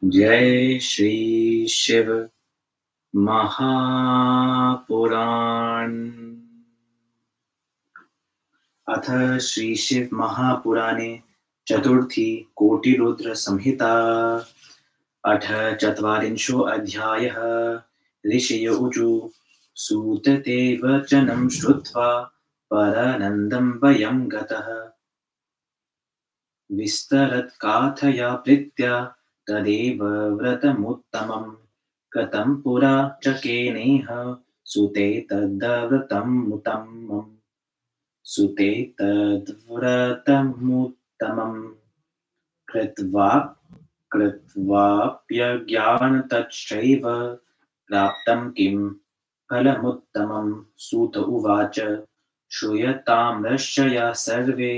जय श्री शिव महापुराण। अथ श्री शिव महापुराणे चतुर्थी कोटिरुद्र संहिता। अथ चत्वारिंशो अध्यायः। ऋषयो ऊचु सूत ते वचनं श्रुत्वा परनन्दं वयं गतः। विस्तरत् काथया प्रीत्या तदेव व्रतमुत्तमं कृतं पुरा च केनेह सुते तद्व्रतमुत्तमम् सुते तद्व्रतमुत्तमम् कृत्वाप्यज्ञानतश्चैव प्राप्तं किं फलमुत्तमं। सूत उवाच श्रूयतां ऋषयः सर्वे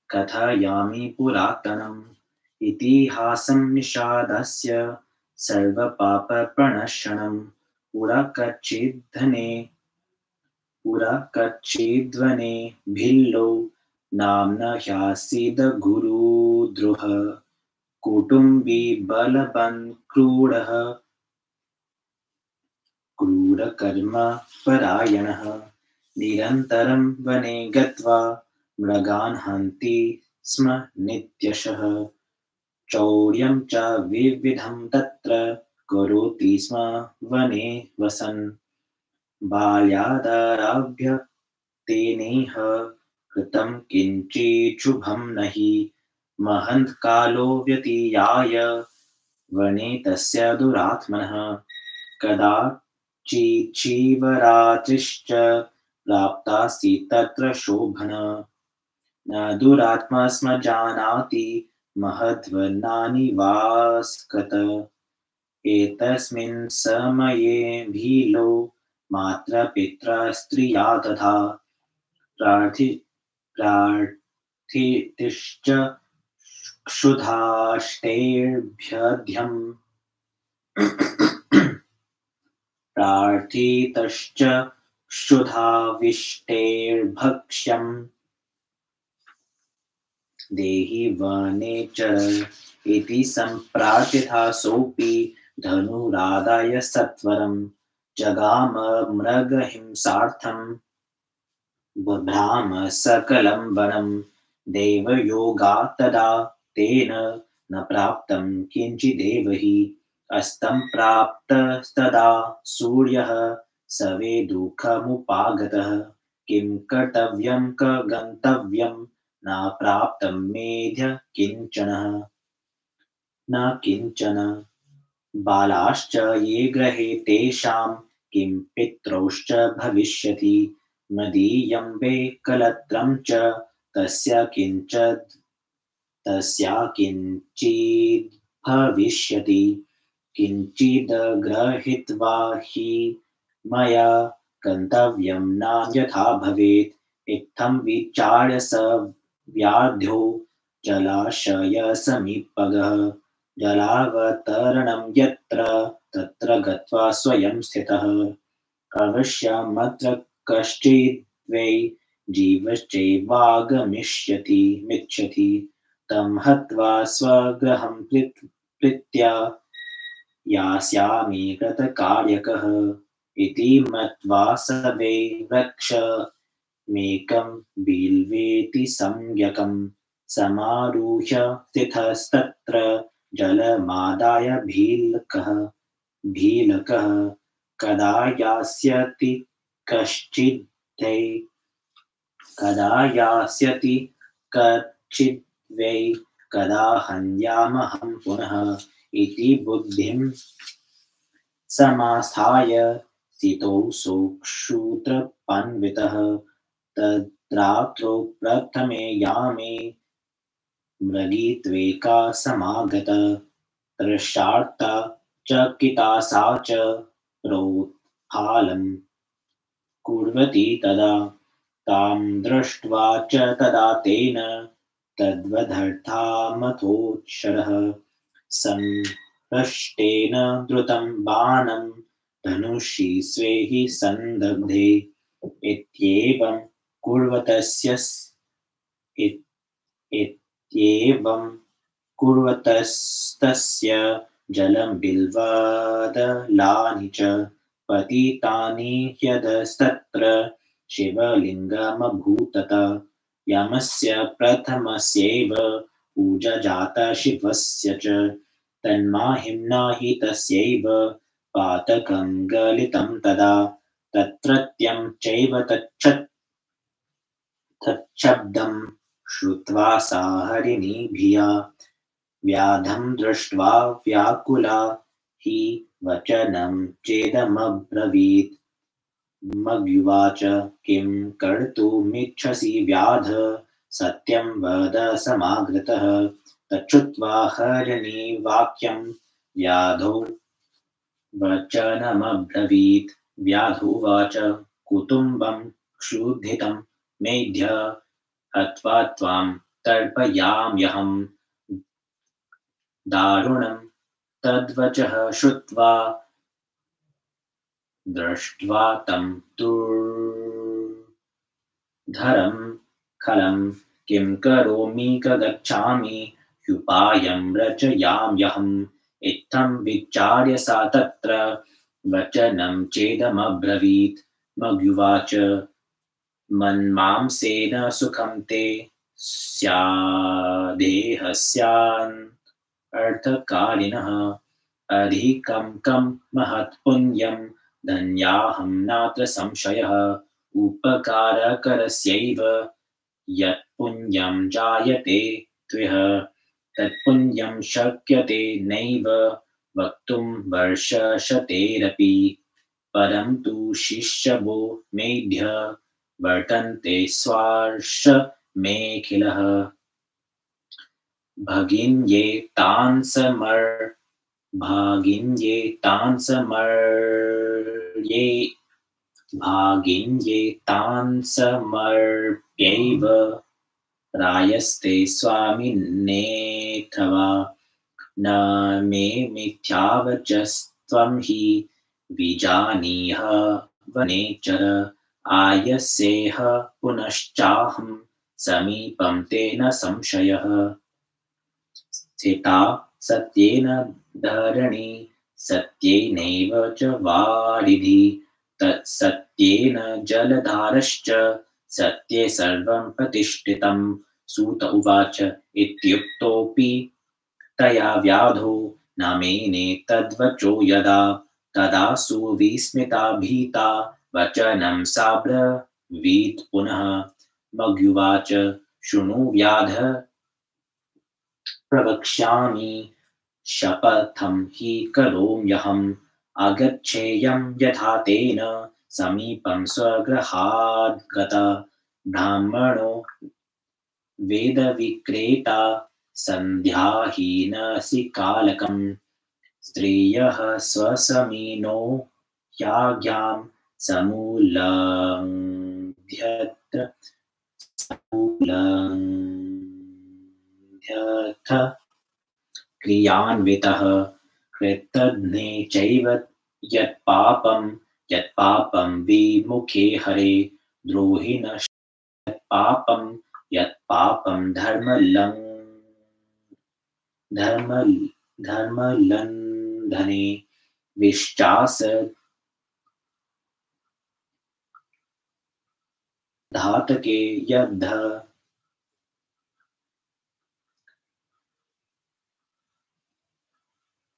कथयामि पुरातनम् इतिहासं निषादस्य सर्वपापप्रणशनं। पुरा कच्चिद्वने भिल्लो नाम्ना ह्यासीद गुरुद्रोह कुटुम्बी बलवन्क्रूरः क्रूरकर्मपरायणः निरन्तरं वने गत्वा मृगान् हन्ति स्म नित्यशः। चौर्यं च विविधं तत्र करोति स्म वने वसन्। बाल्यादारभ्य तेनेह कृतं किञ्चिच्छुभं न हि महन्तकालो व्यतीयाय वने तस्य दुरात्मनः। कदाचिच्छिवरात्रिश्च प्राप्तासीत् तत्र शोभन न दुरात्मा स्म जानाति महद्वनानिवास्कत। एतस्मिन् समये भीलो मातापितरस्त्रिया तथा प्रार्थितिश्च क्षुधाष्टेर्भ्यध्यम् प्रार्थितश्च क्षुधाविष्टेर्भक्ष्यम् देहि वनेचर इति सम्प्रार्थ्यथा सोऽपि धनुरादाय सत्वरं जगाम मृगहिंसार्थं बभ्राम सकलं वनं। देवयोगात् तदा तेन न प्राप्तं किञ्चिदेव हि अस्तं प्राप्तस्तदा सूर्यः सवे दुःखमुपागतः। किं कर्तव्यं क गन्तव्यं न प्राप्तं मेध्य किञ्चन बालाश्च ये गृहे तेषां किं पितरौश्च भविष्यति। मदीयं वे कलत्रं च तस्या किञ्चिद् भविष्यति। किञ्चिद् गृहीत्वा हि मया गन्तव्यं नान्यथा भवेत्। इत्थं विचार्य स व्याघ्रो जलाशयसमीपगः जलावतरणं यत्र तत्र गत्वा स्वयं स्थितः। अवश्यमत्र कश्चिद्वै जीवश्चैवागमिष्यति तं हत्वा स्वगृहं प्रीत्या यास्यामि कृतकार्यकः इति मत्वा स वै वृक्षमेकं बिल्वेति सम्यकं समारुह्य स्थितस्तत्र जलमादाय भीलकः कदा यास्यति कश्चिद्वै कदा हन्यामहं पुनः इति बुद्धिं समास्थाय स्थितौ सोऽक्षुत्रपन्वितः। तद्रात्रौ प्रथमे यामे मृगीत्वेका समागता तृषार्ता चकिता सा च प्रोत्फालं कुर्वती तदा। तां दृष्ट्वा च तदा तेन तद्वधर्थामथोऽक्षरः संहृष्टेन द्रुतं बाणं धनुषि स्वे हि सन्दग्धे। इत्येवं कुर्वतस्तस्य जलं बिल्वादलानि च पतितानि ह्यदस्तत्र शिवलिङ्गमभूतत यमस्य प्रथमस्यैव पूजा जाता शिवस्य च तन्माहिम्ना हि तस्यैव पातकं गलितं तदा तत्रत्यं चैव तच्छब्दं श्रुत्वा सा हरिणी भिया व्याधं दृष्ट्वा व्याकुला हि वचनं चेदमब्रवीत् मग्युवाच किं कर्तुमिच्छसि व्याध सत्यं वद समागतः तच्छ्रुत्वा हरिणी वाक्यं व्याधो वचनमब्रवीत् व्याधोवाच कुटुम्बं क्षुधितं मेढ्य हत्वा त्वां तर्पयाम्यहं दारुणं तद्वचः श्रुत्वा दृष्ट्वा तं दुर्धरं खलं किं करोमि क गच्छामि ह्युपायं रचयाम्यहम् इत्थं विचार्य सा तत्र वचनं चेदमब्रवीत् मग्युवाच मन्मांसेन सुखं ते स्यादेहस्यान् अर्थकारिणः अधिकं कं महत्पुण्यं धन्याहं नात्र संशयः उपकारकरस्यैव यत्पुण्यं जायते त्विह तत्पुण्यं शक्यते नैव वक्तुं वर्षशतेरपि परं तु शिष्यवो मेढ्य वर्तन्ते स्वार्षमेखिलः भगिन्ये तान् समर्प्यैव रायस्ते स्वामिनेऽथवा न मे मिथ्यावचस्त्वं हि विजानीह वनेचर आयस्येह पुनश्चाहं समीपं तेन संशयः स्थिता सत्येन धरणी सत्येनैव च वारिधि तत्सत्येन जलधारश्च सत्ये सर्वं प्रतिष्ठितं सूत उवाच इत्युक्तोऽपि तया व्याधो न मेने तद्वचो यदा तदा सुविस्मिता भीता वचनं सा ब्रवीत् पुनः मग्युवाच शृणु व्याध प्रवक्ष्यामि शपथं हि करोम्यहम् आगच्छेयं यथा तेन समीपं स्वगृहाद्गत ब्राह्मणो वेदविक्रेता सन्ध्याहीनसि कालकम् स्त्रियः स्वसमीनो याज्ञां समूलङ्घ्यथ क्रियान्वितः कृतघ्ने चैव यत्पापं विमुखे हरे द्रोहिणश्च यत्पापं धर्मलन्धने विश्चास धातके यद्ध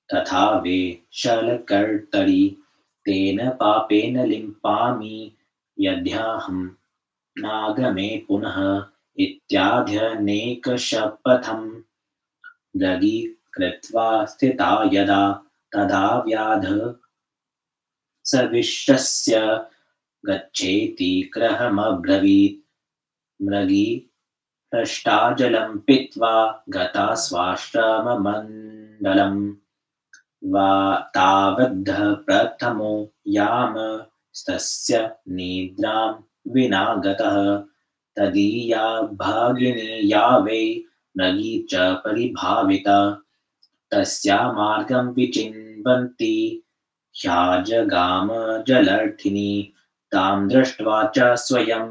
तथा वे शलकर्तरि तेन पापेन लिम्पामि यद्याहं नागमे पुनः इत्याद्यनेकशपथं दगी कृत्वा स्थिता यदा तदा व्याध सविष्टस्य गच्छेति गृहमब्रवीत् मृगी हृष्टाजलं पीत्वा गता स्वाश्रममण्डलम् तावद्ध प्रथमो यामस्तस्य निद्रां विना गतः तदीया भगिनी या वै मृगी च परिभाविता तस्या मार्गं विचिन्वन्ती ह्याजगाम जलर्थिनी तां दृष्ट्वा च स्वयं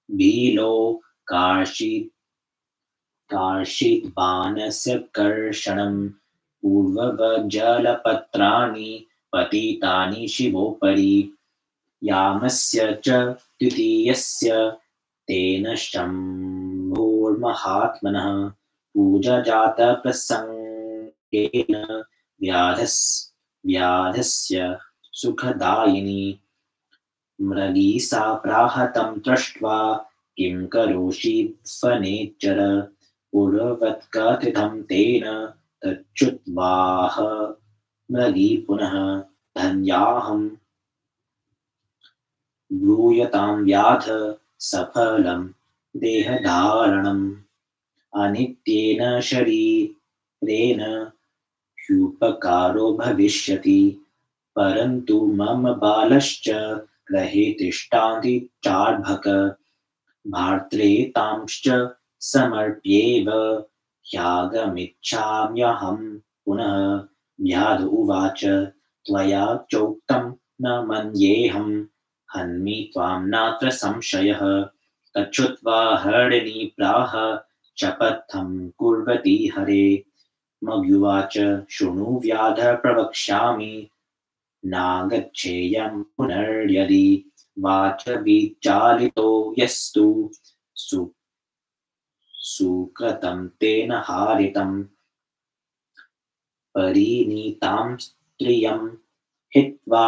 भीलो कार्षिद्बाणस्य कर्षणम् पूर्ववज्जलपत्राणि पतितानि शिवोपरि यामस्य च द्वितीयस्य तेन शम्भोर्महात्मनः पूजा जाता प्रसङ्गेन व्याधस्य सुखदायिनी मृगी सा प्राहतं दृष्ट्वा किं करोषि वनेचर पूर्ववत्कथितं तेन तच्युत्वाह मृगी पुनः धन्याहं ब्रूयतां व्याध सफलं देहधारणम् अनित्येन शरीरेण ह्युपकारो भविष्यति परन्तु मम बालश्च गृहे तिष्ठन्ति चार्भक भार्त्रे तांश्च समर्प्येव ह्यागमिच्छाम्यहं पुनः व्याध उवाच त्वया चोक्तं न मन्येऽहं हन्मि त्वां नात्र संशयः तच्छ्रुत्वा हरिणी प्राह शपथं कुर्वती हरे मग्युवाच शृणु व्याध प्रवक्ष्यामि नागच्छेयं पुनर्यदि वाच विचालितो यस्तु सुकृतं तेन हारितं परिणीतां स्त्रियं हित्वा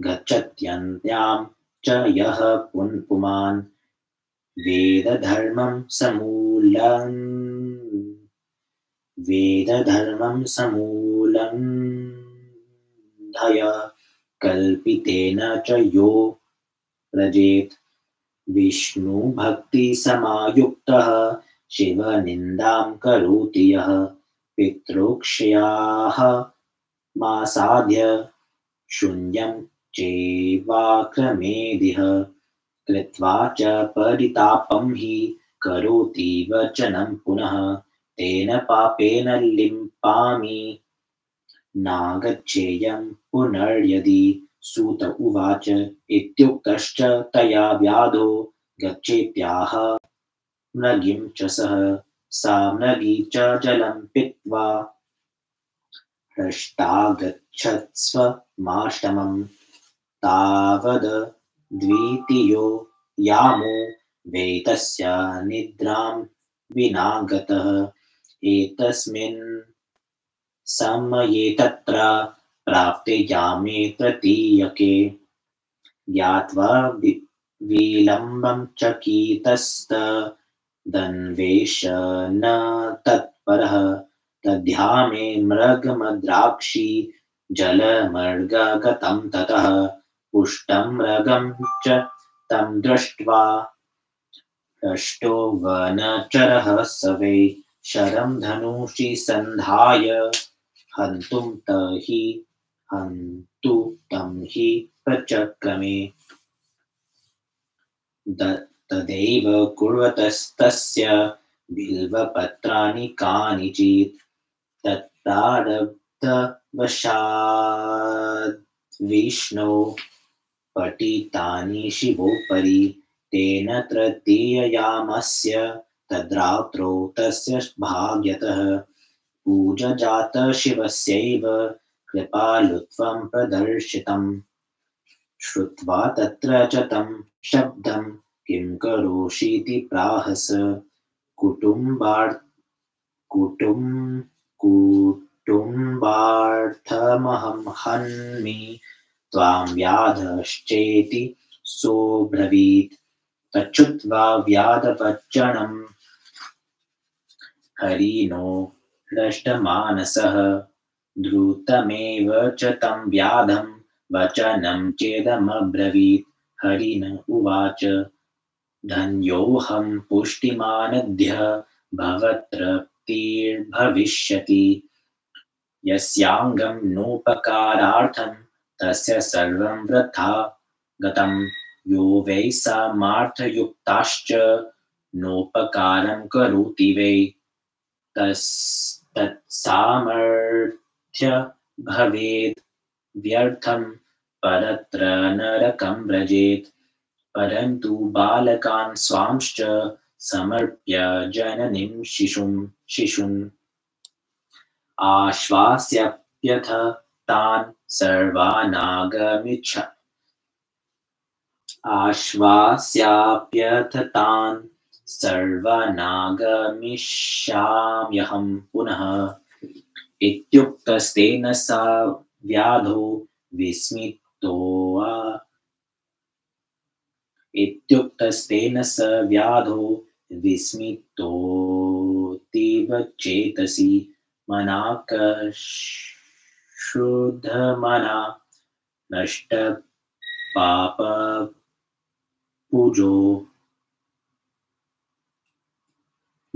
गच्छत्यन्त्यां च यः पुमान् वेदधर्मं समूलन्धय कल्पितेन च यो व्रजेत् विष्णुभक्तिसमायुक्तः शिवनिन्दां करोति यः पितृक्षयाः मासाद्य शून्यं चैवाक्रमेदिह कृत्वा च परितापं हि करोति वचनं पुनः तेन पापेन लिम्पामि नागच्छेयं पुनर्यदि सूत उवाच इत्युक्तश्च तया व्याधो गच्छेत्याह मृगीं च सह सा मृगी च जलं पीत्वा हृष्टागच्छत्स्वमाश्रमं तावद् द्वितीयो यामो वेतस्य निद्रां विना गतः एतस्मिन् समये तत्र प्राप्ते यामे तृतीयके ज्ञात्वा विलम्बं चकितस्तदन्वेष न तत्परः दद्यामे मृगमद्राक्षी जलमर्गगतं ततः पुष्टं मृगं च तं दृष्ट्वा हृष्टो वनचरः स वै शरं धनुषि सन्धाय हन्तु तं हि प्रचक्रमे तदैव कुर्वतस्तस्य बिल्वपत्राणि कानिचित् तत्प्रारब्धवशाद्विष्णो पतितानि शिवोपरि तेन तृतीययामस्य तद्रात्रौ तस्य भाग्यतः पूजजात शिवस्यैव कृपालुत्वं प्रदर्शितम् श्रुत्वा तत्र च तं शब्दं किं करोषीति प्राहस कुटुम्बार्थमहं हन्मि त्वां व्याधश्चेति सोऽब्रवीत् तच्छ्रुत्वा व्याधवचनं हरिणो हृष्टमानसः द्रुतमेव च तं व्याधं वचनं चेदमब्रवीत् हरिण उवाच धन्योऽहं पुष्टिमानद्य भवतृप्तिर्भविष्यति यस्याङ्गं नोपकारार्थं तस्य सर्वं वृथा गतं यो वै सामर्थ्ययुक्ताश्च नोपकारं करोति वै तत्सामर्थ्य भवेत् व्यर्थं परत्र नरकं व्रजेत् परन्तु बालकान् स्वांश्च समर्प्य जननीं शिशून् आश्वास्यप्यथ तान् सर्वानागमिच्छ आश्वास्याप्यथ तान् सर्वनागमिष्याम्यहं पुनः इत्युक्तस्तेन सा व्याधो विस्मितोऽ इत्युक्तस्तेन स व्याधो विस्मितोऽतीव चेतसि मनाकशुद्धमना नष्टपापपूजो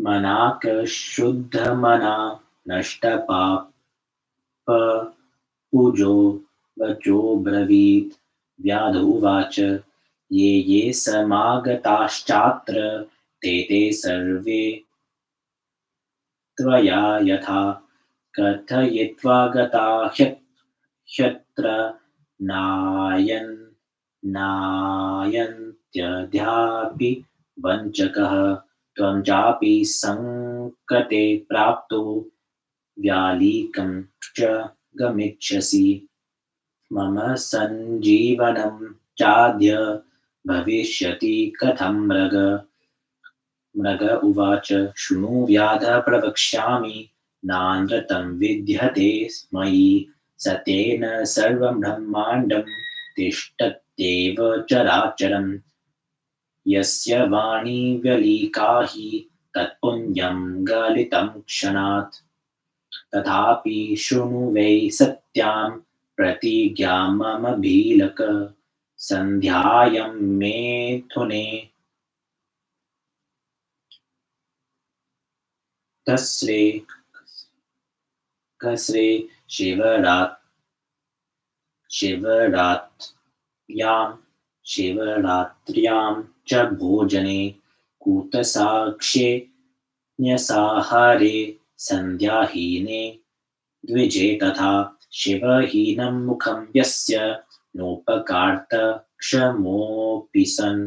मनाकशुद्धमना नष्टपापपूजो वचो ब्रवीत् व्याध उवाच ये ये समागताश्चात्र ते सर्वे त्वया यथा कथयित्वा गता ह्यत्र नायन्त्यद्यापि वञ्चकः त्वं चापि सङ्कटे प्राप्तो व्यालीकं च गमिष्यसि मम सञ्जीवनं चाद्य भविष्यति कथं मृग उवाच शृणु व्याध प्रवक्ष्यामि नानृतं विद्यते मयि सत्येन सर्वं ब्रह्माण्डं तिष्ठत्येव चराचरम् यस्य वाणी व्यलीका हि तत्पुण्यं गलितं क्षणात् तथापि शृणु वै सत्यां प्रतिज्ञां मम भीलक सन्ध्यायां मेथुने कसरे शिवरात्र्यां च भोजने कूटसाक्ष्ये न्यसाहारे सन्ध्याहीने द्विजे तथा शिवहीनं मुखं यस्य नोपकार्त क्षमोऽपि सन्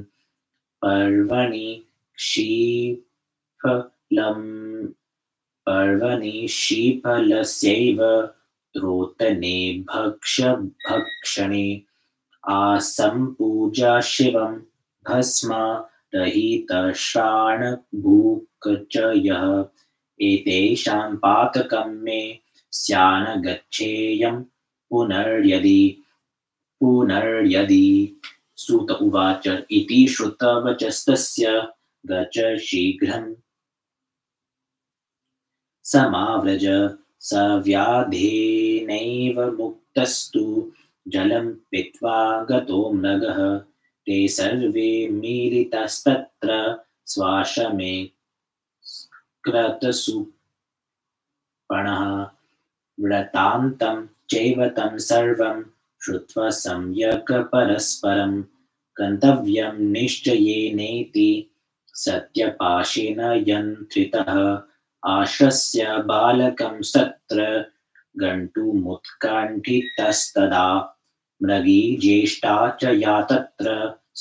पर्वणि शीफलस्यैव द्रोतने भक्षणे आसम्पूजा शिवं भस्मा रहितश्राणभूक् च यः एतेषां पातकं मे स्यान् गच्छेयं पुनर्यदि सूत उवाच इति श्रुतवचस्तस्य गच शीघ्रं समाव्रज स व्याधेनैव मुक्तस्तु जलं पीत्वा गतो मृगः ते सर्वे मीलितस्तत्र स्वाश्रमे क्रतुसुपणः वृत्तान्तं चैव तं सर्वं श्रुत्वा सम्यक् परस्परं गन्तव्यं निश्चयेनेति सत्यपाशेन यन्त्रितः आश्रस्य बालकं तत्र गन्तुमुत्कण्ठितस्तदा मृगी ज्येष्ठा च या तत्र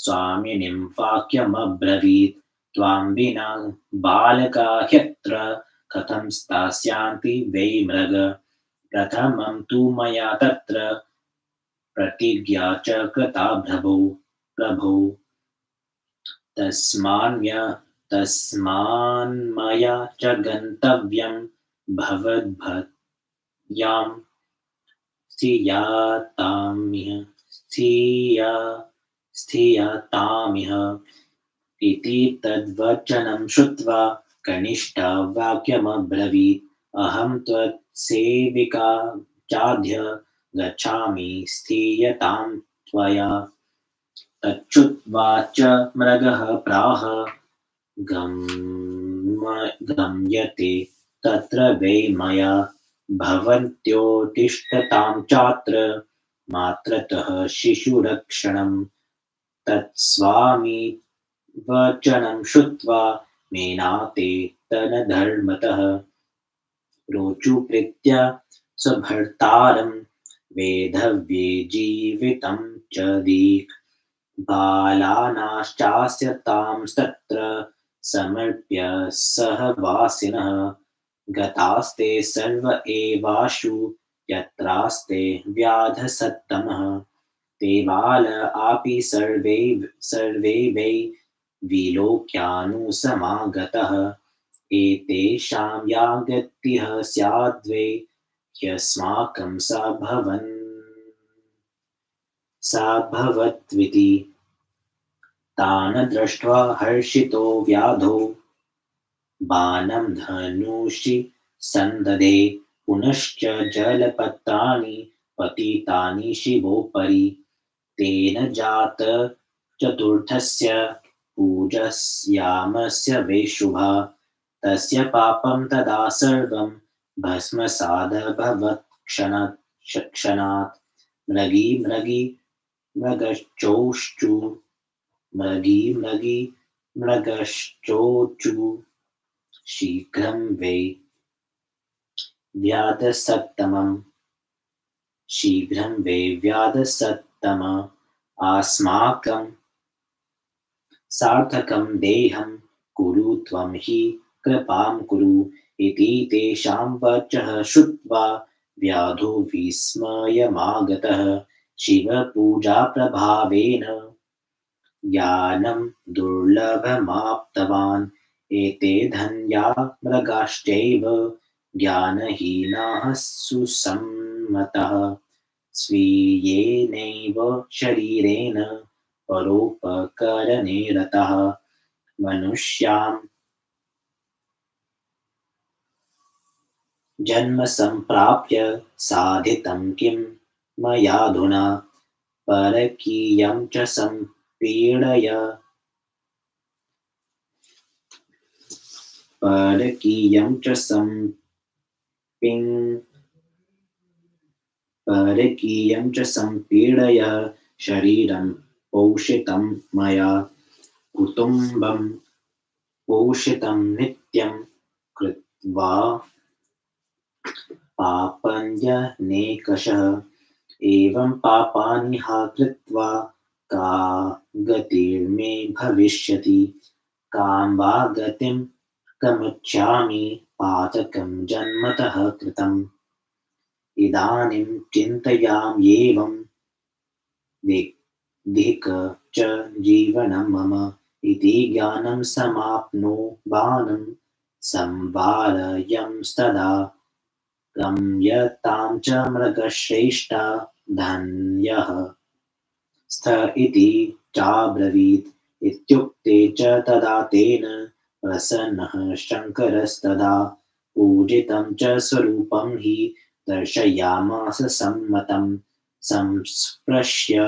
स्वामिनीं वाक्यमब्रवीत् त्वां विना बालका ह्यत्र कथं स्थास्यन्ति वै मृग प्रथमं तु मया तत्र प्रतिज्ञा च कृता प्रभो तस्मान्मया च गन्तव्यं भवद्भ्यां स्थीयतामिह इति तद्वचनं श्रुत्वा कनिष्ठा वाक्यमब्रवीत् अहं त्वत्सेविका चाद्य गच्छामि स्थीयतां त्वया तच्छ्रुत्वा च मृगः प्राह गम्यते तत्र वै मया भवन्त्योत्तिष्ठतां चात्र मात्रतः शिशुरक्षणं तत्स्वामी वचनं श्रुत्वा मेनाते तनधर्मतः रोचुप्रीत्य स्वभर्तारं वेधव्ये जीवितं च दीक् बालानाश्चास्य तांस्तत्र समर्प्य सहवासिनः गतास्ते सर्व एवाशु यत्रास्ते व्याधसत्तमः ते बाल आपि सर्वे वै विलोक्यानुसमागतः एतेषां या गतिः स्याद्वै ह्यस्माकं साभवत्विति तान् दृष्ट्वा हर्षितो व्याधो बाणं धनुषि सन्ददे पुनश्च जलपत्राणि पतितानि शिवोपरि तेन जात चतुर्थस्य पूजस्यामस्य वैशुभा तस्य पापं तदा सर्वं भस्मसादभवत् क्षणात् मृगश्चोचु शीघ्रं वै व्याधसत्तम अस्माकं सार्थकं देहं कुरु त्वं हि कृपां कुरु इति तेषां वचः श्रुत्वा व्याधो विस्मयमागतः शिवपूजाप्रभावेन ज्ञानं दुर्लभमाप्तवान् एते धन्या मृगाश्चैव ज्ञानहीनाः सुसम्मतः स्वीयेनैव शरीरेण परोपकरणे रतः मनुष्यां जन्म सम्प्राप्य साधितं किं मयाधुना परकीयं च सम्पीडय शरीरं पोषितं मया कुटुम्बं पोषितं नित्यं कृत्वा पापन्यनेकषः एवं पापानि हा कृत्वा का गतिर्मे भविष्यति कां वा गतिं कमिच्छामि पातकं जन्मतः कृतम् इदानीं चिन्तयाम्येवं दिक् च जीवनं मम इति ज्ञानं समाप्नो बाणं संवारयंस्तदा गम्यतां च मृगश्रेष्ठा धन्यः स्थ इति चाब्रवीत् इत्युक्ते च तदा तेन प्रसन्नः शङ्करस्तदा पूजितं च स्वरूपं हि दर्शयामास सम्मतं संस्पृश्य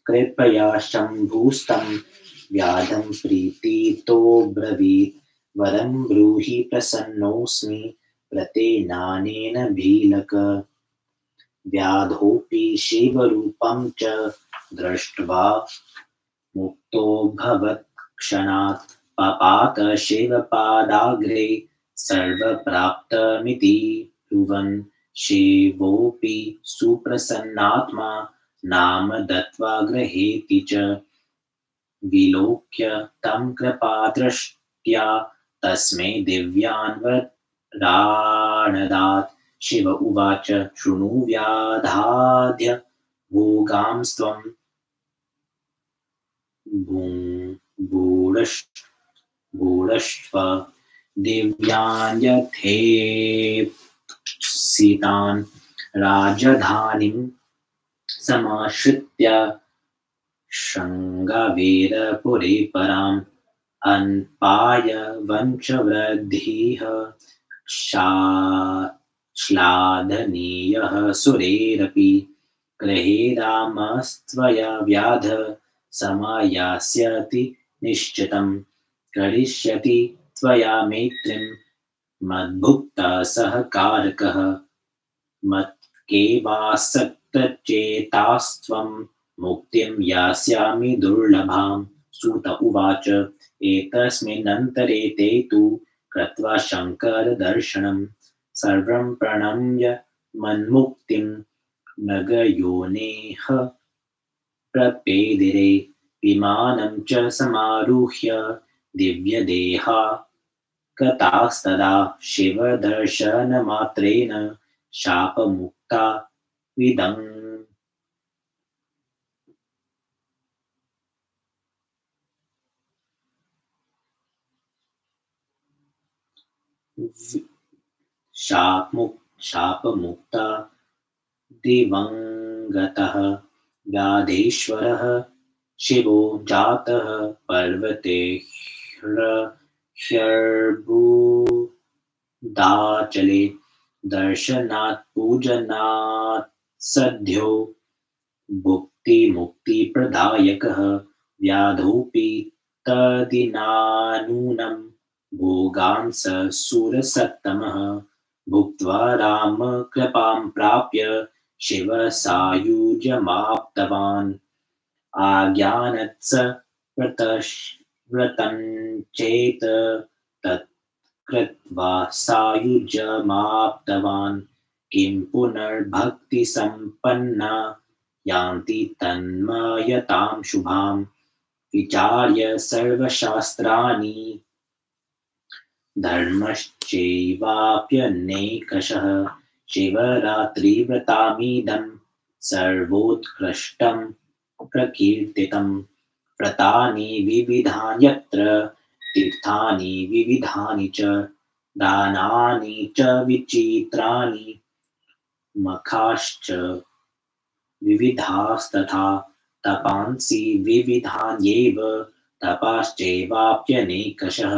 कृपया शम्भुस्तं व्याधं प्रीतितोऽब्रवीत् वरं ब्रूहि प्रसन्नोऽस्मि प्रतेनानेन भीलक व्याधोऽपि शिवरूपं च दृष्ट्वा मुक्तोऽभवत् क्षणात् पपात शिवपादाग्रे सर्वप्राप्तमिति ब्रुवन् शिवोऽपि सुप्रसन्नात्मा नाम दत्त्वा गृहेति च विलोक्य तं कृपादृष्ट्या तस्मै दिव्यान्वरानदात् शिव उवाच शृणु व्याधाद्य भोगांस्त्वं भूढश्व दिव्यान्यथेप्सितान् राजधानीं समाश्रित्य शृङ्गवीरपुरे पराम् अन्पाय वंशवृद्धिः श्लाघनीयः सुरेरपि गृहे रामस्त्वया व्याध समायास्यति निश्चितं करिष्यति त्वया मैत्रीं मद्भुक्तः सहकारकः मत्केवासक्तचेतास्त्वं मुक्तिं यास्यामि दुर्लभां सूत उवाच एतस्मिन्नन्तरे ते तु कृत्वा शङ्करदर्शनं सर्वं प्रणम्य मन्मुक्तिं मृगयोनेः प्रपेदिरे विमानं च समारुह्य दिव्यदेहा गतास्तदा शिवदर्शनमात्रेण शापमुक्ता विदम् शापमुक्ता दिवङ्गतः व्याधीश्वरः शिवो जातः पर्वते ह्यर्बुदाचले दर्शनात् पूजनात् सद्यो भुक्तिमुक्तिप्रदायकः व्याधोऽपि तदिनानूनं भोगान् स सुरसत्तमः भुक्त्वा रामकृपां प्राप्य शिवसायुज्यमाप्तवान् आज्ञानत्स व्रतं चेत् तत् कृत्वा सायुज्यमाप्तवान् किं पुनर्भक्तिसम्पन्ना यान्ति तन्मयतां शुभां विचार्य सर्वशास्त्राणि धर्मश्चैवाप्यनेकशः शिवरात्रिव्रतामिदं सर्वोत्कृष्टं प्रकीर्तितं व्रतानि विविधान्यत्र तीर्थानि विविधानि च दानानि च विचित्राणि मखाश्च विविधास्तथा तपांसि विविधान्येव तपाश्चैवाप्यनेकशः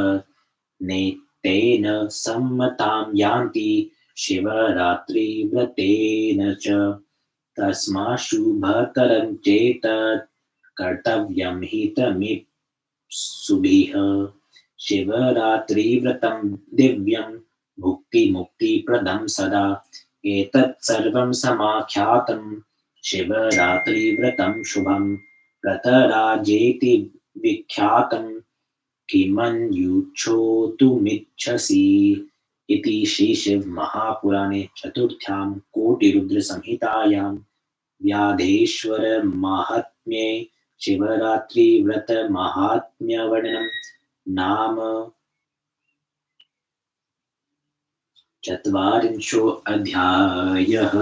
नेतेन सम्मतां यान्ति शिवरात्रिव्रतेन च तस्मात् शुभतरं चेतत् कर्तव्यं हितमिप्सुभिः शिवरात्रिव्रतं दिव्यं भुक्तिमुक्तिप्रदं सदा एतत् सर्वं समाख्यातं शिवरात्रिव्रतं शुभं व्रतराजेति विख्यातं किमन्युच्छोतुमिच्छसि इति श्रीशिवमहापुराणे चतुर्थ्यां कोटिरुद्रसंहितायां व्याधेश्वरमाहात्म्ये शिवरात्रिव्रतमाहात्म्यवर्णनं नाम ४४ अध्यायः।